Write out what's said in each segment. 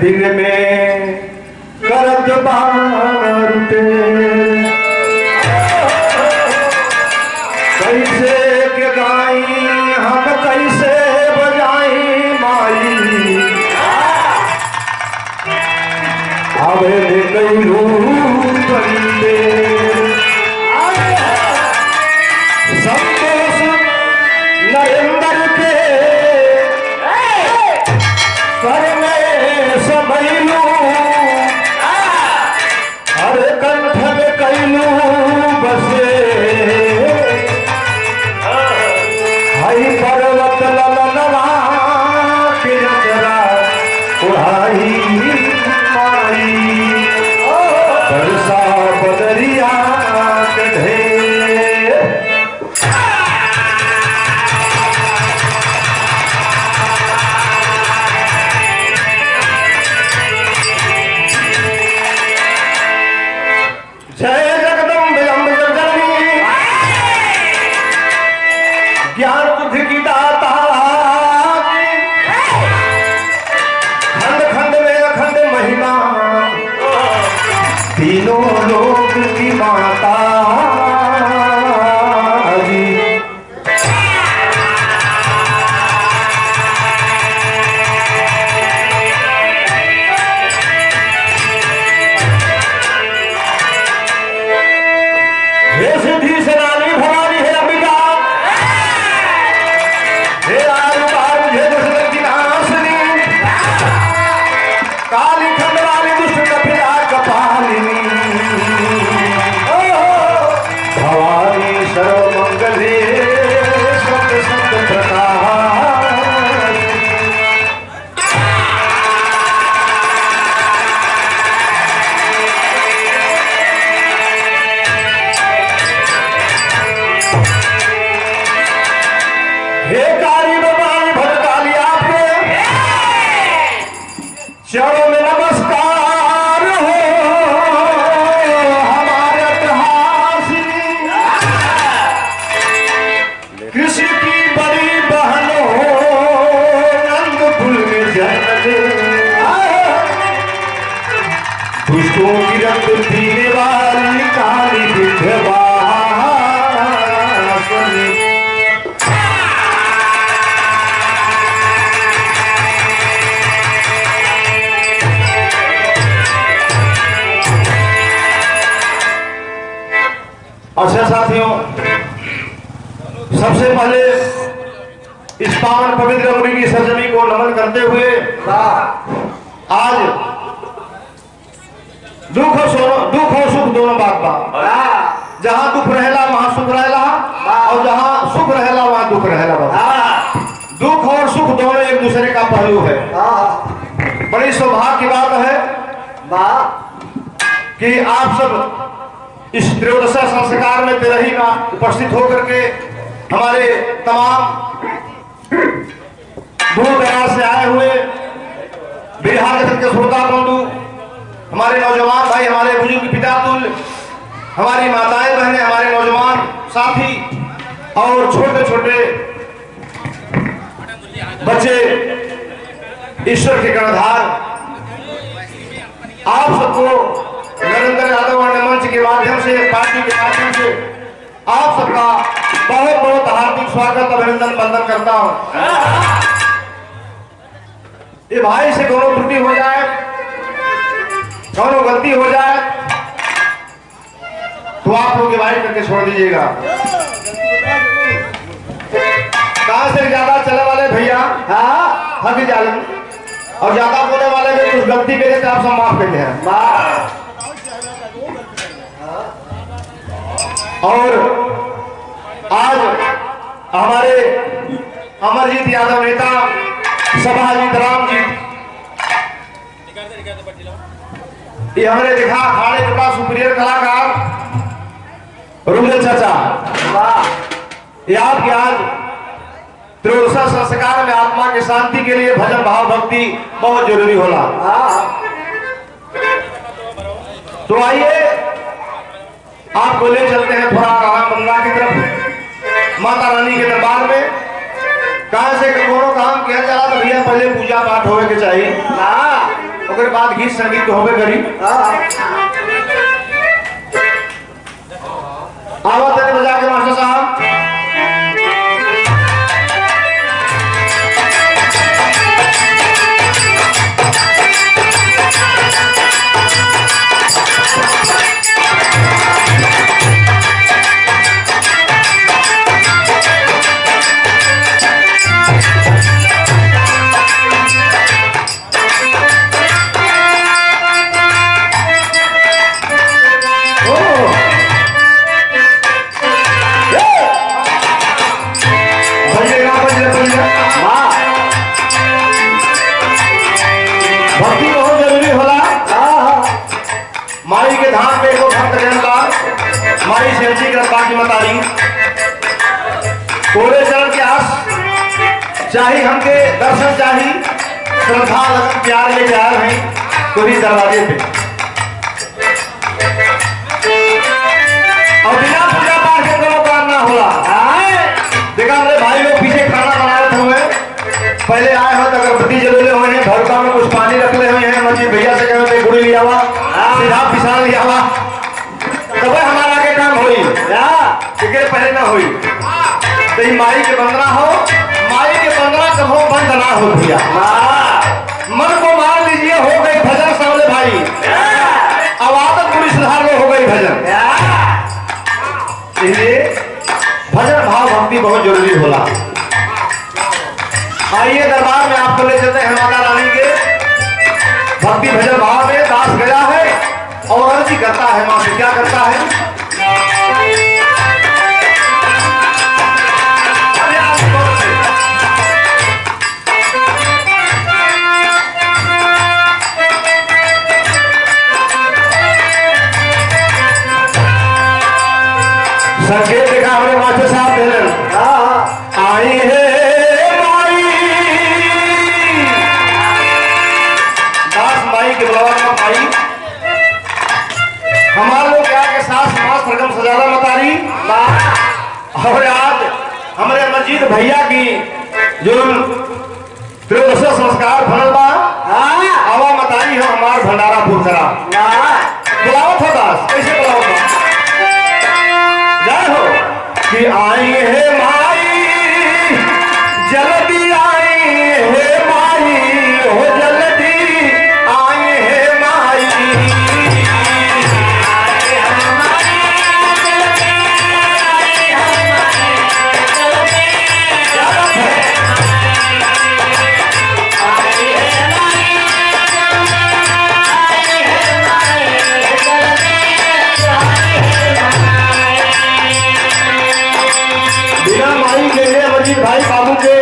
दिन में करत बाटे कैसे के गाई हम कैसे बजाई माई आवे ले कैलू बंदे संतोष नरेंद्र के सर में सबैलू हर कंठ में कैलू बसे हई पर्वत ललनवा के जरा उड़ाई माई बरसा बदरिया कढ़े जय जगदम्बे अम्बे जननी ज्ञान बुद्धि की दाता खंड खंड में अखंड महिमा तीनों लोक की माता जी हे सिद्धि सेनानी भवानी हे अंबिका हे आयुकार हे दशरथ की नासनी काली खंड वाली दुष्ट कपिला कपालिनी भवानी सर्वमंगले सत्य सत्य प्रकाश हे काली भवानी भद्रकाली आपके चरणों में नमस्कार हो हमारे इतिहासिनी कृष्ण की बड़ी बहन हो नंदपुर में जन्म दुष्टों की रक्त पीने वाली काली विधवा अच्छा साथियों, सबसे पहले इस पावन पवित्र अग्नि की सरजमी को नमन करते हुए आज दुख और सुख दोनों बात बा। जहां दुख रहेला वहां सुख रहेला और जहां सुख रहेला वहां दुख रहेला बा। दुख और सुख दोनों एक दूसरे का पहलू है। बड़ी सौभाग्य की बात है कि आप सब इस त्रयोदशा संस्कार में तेरही में उपस्थित होकर के हमारे तमाम दूर दराज से आए हुए बिहार जगत के श्रोता बंधु, हमारे नौजवान भाई, हमारे बुजुर्ग पिता तुल्य, हमारी माताएं बहनें, हमारे नौजवान साथी और छोटे छोटे बच्चे, ईश्वर के कर्णधार, आप सबको नरेंद्र यादव मंच के माध्यम से, पार्टी के माध्यम से आप सबका बहुत बहुत हार्दिक स्वागत, अभिनंदन, वंदन करता हूं। ये भाई से दोनों त्रुटि हो जाए, दोनों गलती हो जाए तो आप लोग डिवाइड करके छोड़ दीजिएगा। कहां से ज्यादा चले वाले भैया हक जाले और ज्यादा बोलने वाले भी कुछ गलती करे तो आप सब माफ करते हैं। और आज हमारे अमरजीत यादव नेता, सभाजीत राम जी, ये हमने देखा अखाड़े के पास सुपीरियर कलाकार रुद्र चाचा, ये आपके आज त्रयोदशा संस्कार में आत्मा की शांति के लिए भजन भाव भक्ति बहुत जरूरी होला। तो आइए आपको ले चलते हैं थोड़ा राम बंगला की तरफ, माता रानी के दरबार में। कहां से करोड़ों काम किया जा रहा तो भैया पहले पूजा पाठ होने के चाहिए। ओकर बाद गीत संगीत होबे करी। आवाज तनी बजा के मास्टर साहब। भक्ति बहुत जरूरी होला। माई के धाम पे एगो भक्त जन बा, माई सेवची के बाकी मतारी कोरे चरण के आस चाही, हमके दर्शन चाही, श्रद्धा लगन प्यार लेके आए हैं कोई दरवाजे पे। और बिना पूजा पाठ के कोनो काम ना होला। देखा मेरे भाई लोग पीछे खाना बना रहे हुए, पहले आए हो तो अगरबत्ती जले हुए हैं, भरका में कुछ पानी रखले हुए हैं, मस्जिद भैया से कहे गुड़ी लिया हुआ, सीधा पिसान लिया हुआ, तब हमारा आगे काम होई टिकट पहले ना होई। तो माई के बंदना हो, माई के बंदना कहो बंद ना हो भैया। मन को मान लीजिए हो गई भजन सामने भाई, अब आदत पूरी सुधार में हो गई भजन। इसलिए भजन भाव भक्ति बहुत जरूरी होला। आइए दरबार में आपको ले चलते हैं माता रानी के भक्ति भजन भाव में। दास गया है और अर्जी करता है मां से, क्या करता है? संकेत देखा हमारे मास्टर साहब ने आई है के बुलावा माई। हमारे लोग क्या के साथ समाज सरगम सजादा मतारी। और आज हमारे मस्जिद भैया की जो त्रिवसर संस्कार भरल बा, आवा मतारी है हमार भंडारा पूछरा बुलावत हो। दास कैसे बुलावत हो? जय हो कि आई है माई जल्दी आई है माई, हो जल्दी भाई बाबू के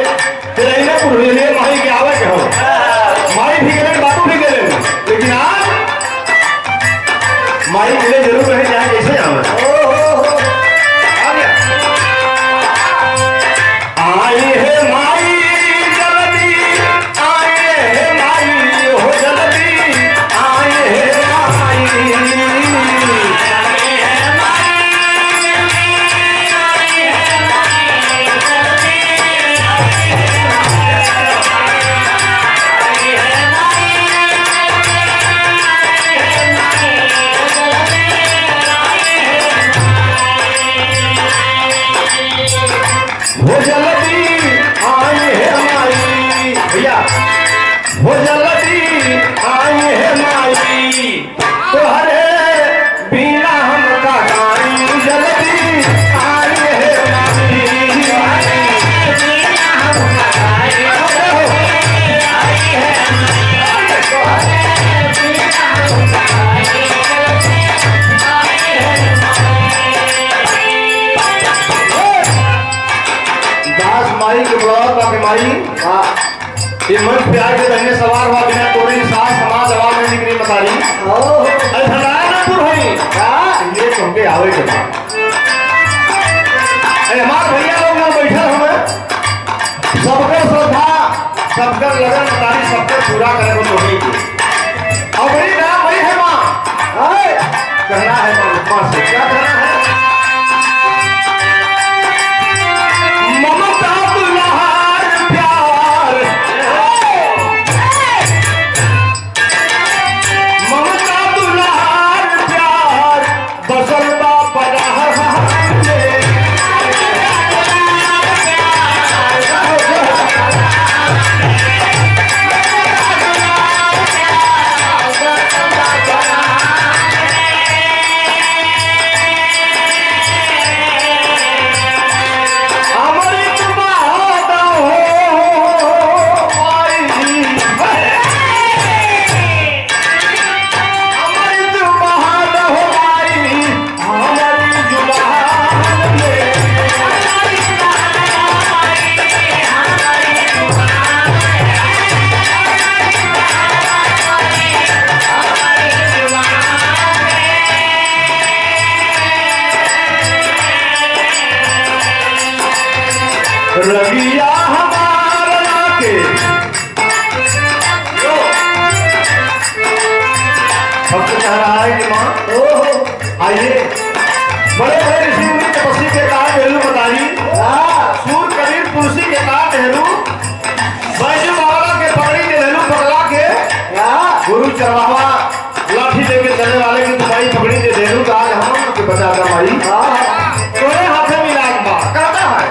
तिरैनापुर ले माई के आवे के हो, माई भी गए बाबू भी गए, लेकिन आज माई मिले जरूर रहे चाहे कैसे आवे। आई है माई जल्दी आई है माई, हो जल्दी आई है माई। हो जल्दी आई है माई भैया, हो जल्दी आई है माई, तोहरे बिना हम का गाई, जल्दी आई है माई। दास माई के बुलावत बाकी माई ये मंच पे आके बहने सवार हुआ बिना तोड़ी सास समाज आवाज में निकली मतारी। अरे भंडारापुर होई ये तुमके आवे के बाद अरे हमार भैया लोग यहाँ बैठे हुए, सबकर श्रद्धा सबकर लगन मतारी सबकर पूरा करे को तोड़ी की। और बड़ी नाम वही है माँ, कहना है माँ से क्या कहना है? ममता दुलार प्यार माँ। आइए, बड़े बड़े ऋषि मुनि तपस्वी के काट हेलू बताई, सूर कबीर तुलसी के काट हेलू, बैजू बाबा के पगड़ी के हेलू पगला के, गुरु चरवाहा लाठी लेके चलने वाले की तुम्हारी पगड़ी दे देलू, तो आज हम के बचा कर भाई तोरे हाथे में लाग बा कहता है।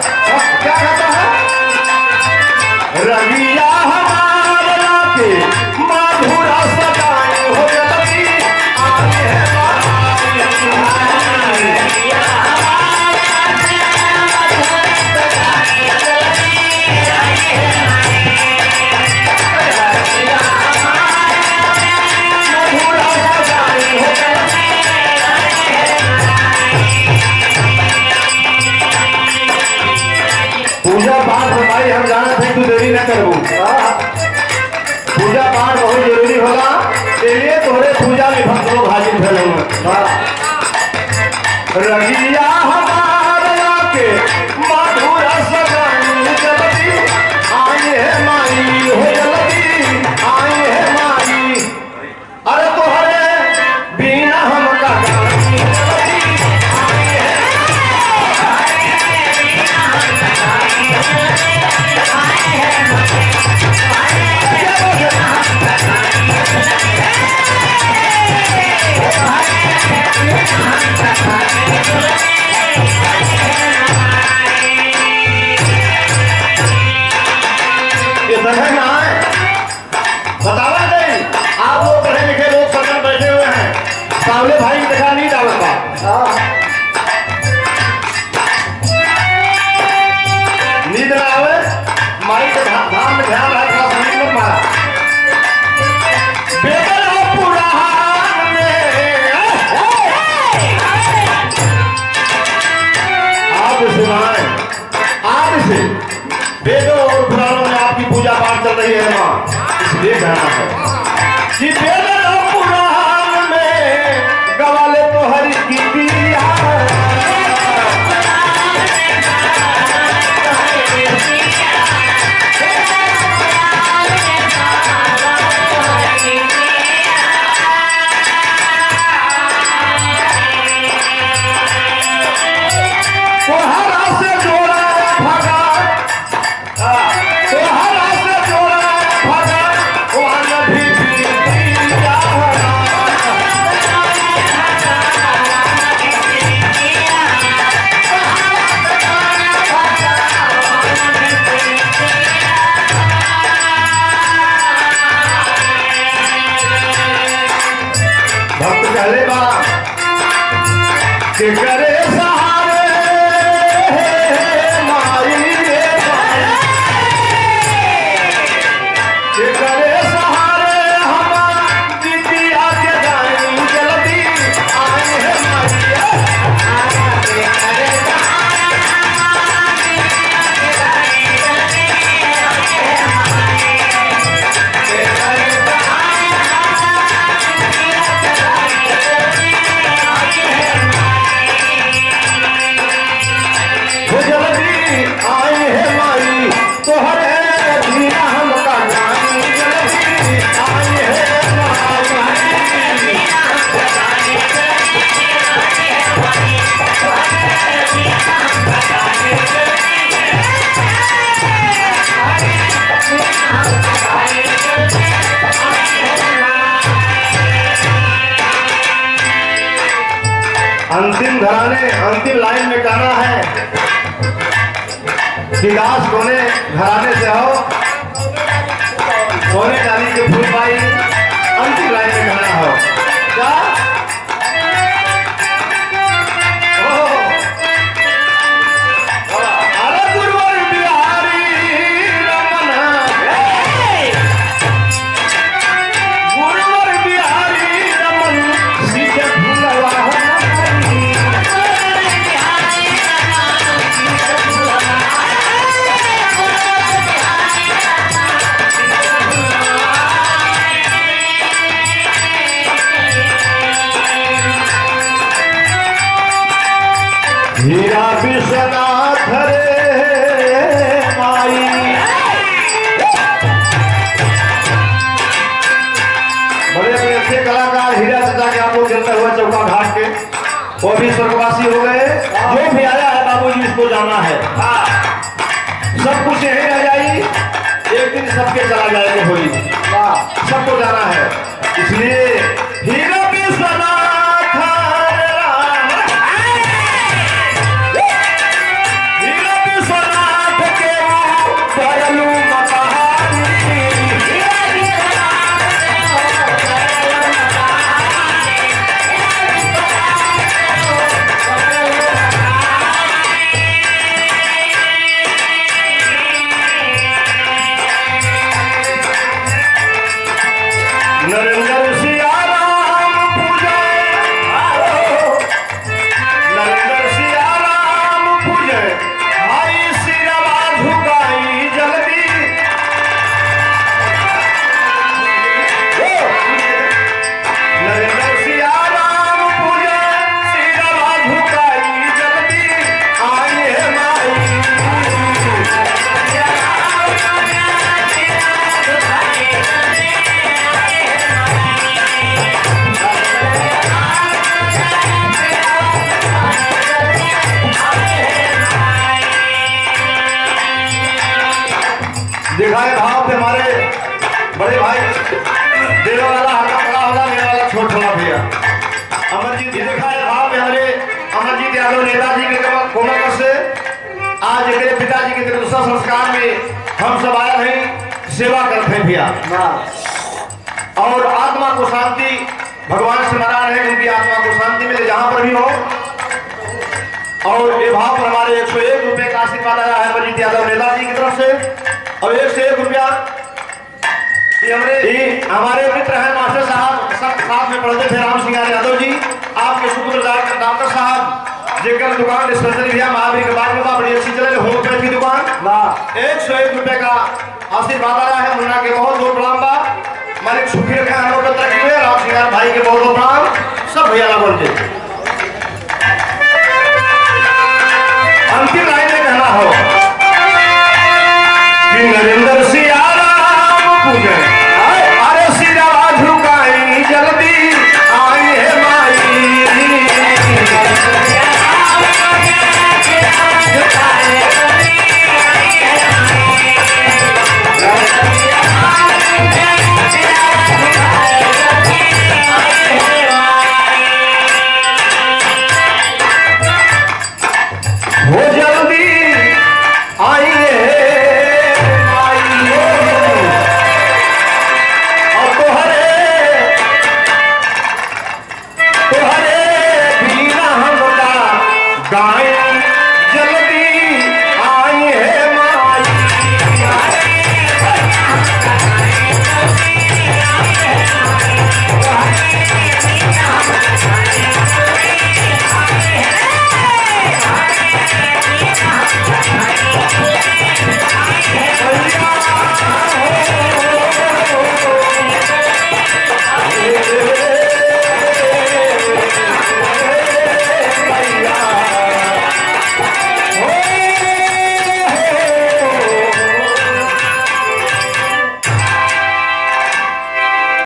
क्या कहता है? रविया हमारा के माधुरा सदाई हो गई, आए हैं पूजा पाठ में भाई हम जाना थे, तू देरी न करबू। पूजा पाठ बहुत जरूरी होला, इसलिए तोरे पूजा में भक्त लोग हाजिर भेल। रगिया हमारा के मधुरा सगाई जल्दी, आए है माई हो जल्दी, आए है माई, अरे तोहरे बिना हम का बतावा नहीं। आप लोग पढ़े लिखे लोग सदन बैठे हुए हैं, सावले भाई की देखा नहीं डालत बा। नींद ना आवे, माई के धाम में ध्यान रहे, थोड़ा नींद मत मारा। बेदल हो पुराण में आप सुनाए, आप से वेदों और पुराणों में आपकी पूजा पाठ चल रही है माँ, इसलिए कहना है कि वेदों और पुराण में गवाले तो हरि की दिया, तोहरा से जोड़ा भगा, तोहरा से जोड़ा भगा, वन भी दिया। भक्त कहले बा के करे सहारे माई रे माई, के करे सहारे हमारा दीदिया के जाई जल्दी, आए हैं माई, वो जल्दी आए हैं माई, तोहरे बिना हम का जाई जल्दी, आए हैं अंतिम घराने, अंतिम लाइन में गाना है विकास कोने घराने से हो, सोने चांदी के फूल पाई, अंतिम लाइन में गाना हो क्या? अरे गुरुवर बिहारी रमन, गुरुवर बिहारी रमन सीधे फूलवा हीरा विश्वनाथ रे माई, बड़े बड़े अच्छे कलाकार हीरा चाचा के आप लोग चलते हुए सबके चला जाएगा होली, सबको जाना है। इसलिए हीरो विश्वनाथ राम, हीरो विश्वनाथ के परलू मतारी, नरेंद्र सिया राम पूजा, नरेंद्र सिया राम पूजा, भाई सिरवा झुकाई जल्दी, नरेंद्र सिया राम पूजा, सिरवा झुकाई जल्दी, आई है माई। देखा है भाव पे हमारे बड़े भाई देने वाला हल्का बड़ा होला, लेने वाला छोट होला भैया अमरजीत। ये देखा है भाव पे हमारे अमरजीत यादव नेताजी के कोमल से आज मेरे पिताजी के दूसरा संस्कार में हम सब आए हैं, सेवा करते हैं भैया, और आत्मा को शांति भगवान से मना रहे, उनकी आत्मा को शांति मिले जहां पर भी हो। और ये भाव पर हमारे 101 रुपए का आशीर्वाद आया है अमरजीत यादव नेताजी की तरफ से, और 1 से 1 रुपया ये हमारे मित्र हैं मास्टर साहब, साथ में पढ़ते थे राम सिंह यादव जी, आपके सुपुत्र डॉक्टर साहब जिनका दुकान डिस्पेंसरी भैया महावीर के बाद में बड़ी अच्छी चले, होमोपैथी की दुकान, 101 रुपए का आशीर्वाद आया है। मुन्ना के बहुत बहुत प्रणाम बा, मालिक सुखी रखे, अनोखा तरक्की हुए, राम सिंह भाई के बहुत बहुत प्रणाम, सब भैया ना बोलते। अंतिम लाइन में कहना हो कि नरेंद्र सिंह